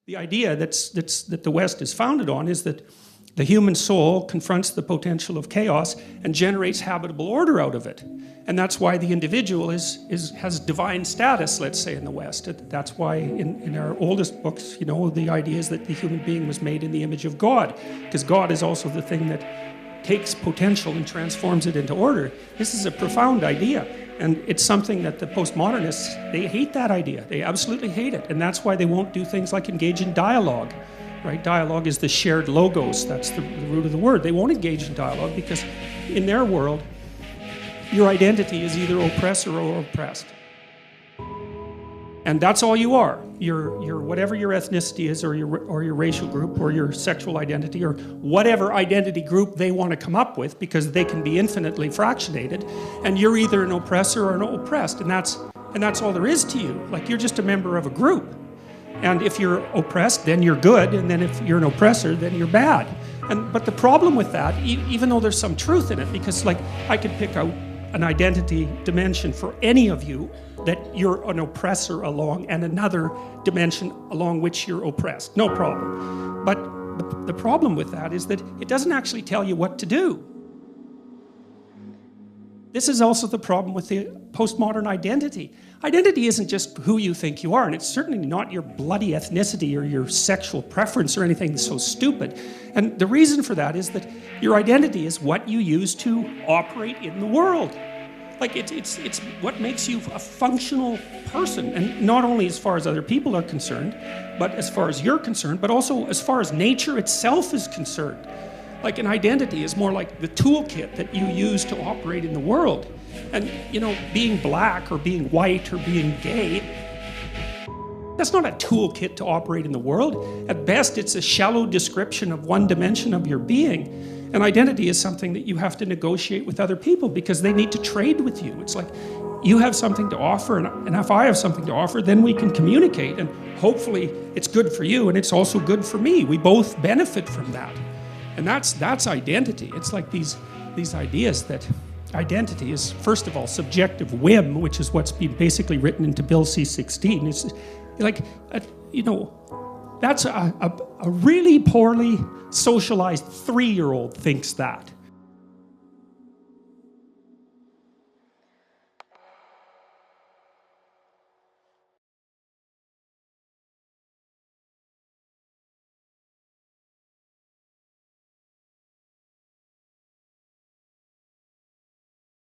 The idea that the West is founded on is that the human soul confronts the potential of chaos and generates habitable order out of it. And that's why the individual has divine status, let's say, in the West. That's why in our oldest books, you know, the idea is that the human being was made in the image of God, because God is also the thing that takes potential and transforms it into order. This is a profound idea, and it's something that the postmodernists, they hate that idea. They absolutely hate it, and that's why they won't do things like engage in dialogue. Right? Dialogue is the shared logos. That's the root of the word. They won't engage in dialogue because in their world, your identity is either oppressor or oppressed. And that's all you are. You're whatever your ethnicity is, or your racial group, or your sexual identity, or whatever identity group they want to come up with, because they can be infinitely fractionated. And you're either an oppressor or an oppressed, and that's all there is to you. Like, you're just a member of a group. And if you're oppressed, then you're good, and then if you're an oppressor, then you're bad. But the problem with that, even though there's some truth in it, because like I could pick out an identity dimension for any of you that you're an oppressor along, and another dimension along which you're oppressed, no problem. But the problem with that is that it doesn't actually tell you what to do. This is also the problem with the postmodern identity. Identity isn't just who you think you are, and it's certainly not your bloody ethnicity or your sexual preference or anything so stupid. And the reason for that is that your identity is what you use to operate in the world. Like, it's what makes you a functional person, and not only as far as other people are concerned, but as far as you're concerned, but also as far as nature itself is concerned. Like, an identity is more like the toolkit that you use to operate in the world. And, you know, being black or being white or being gay, that's not a toolkit to operate in the world. At best, it's a shallow description of one dimension of your being. And identity is something that you have to negotiate with other people because they need to trade with you. It's like, you have something to offer, and if I have something to offer, then we can communicate. And hopefully, it's good for you, and it's also good for me. We both benefit from that. And that's identity. It's like these ideas that identity is, first of all, subjective whim, which is what's been basically written into Bill C-16. It's like, you know, that's a really poorly socialized 3-year-old thinks that.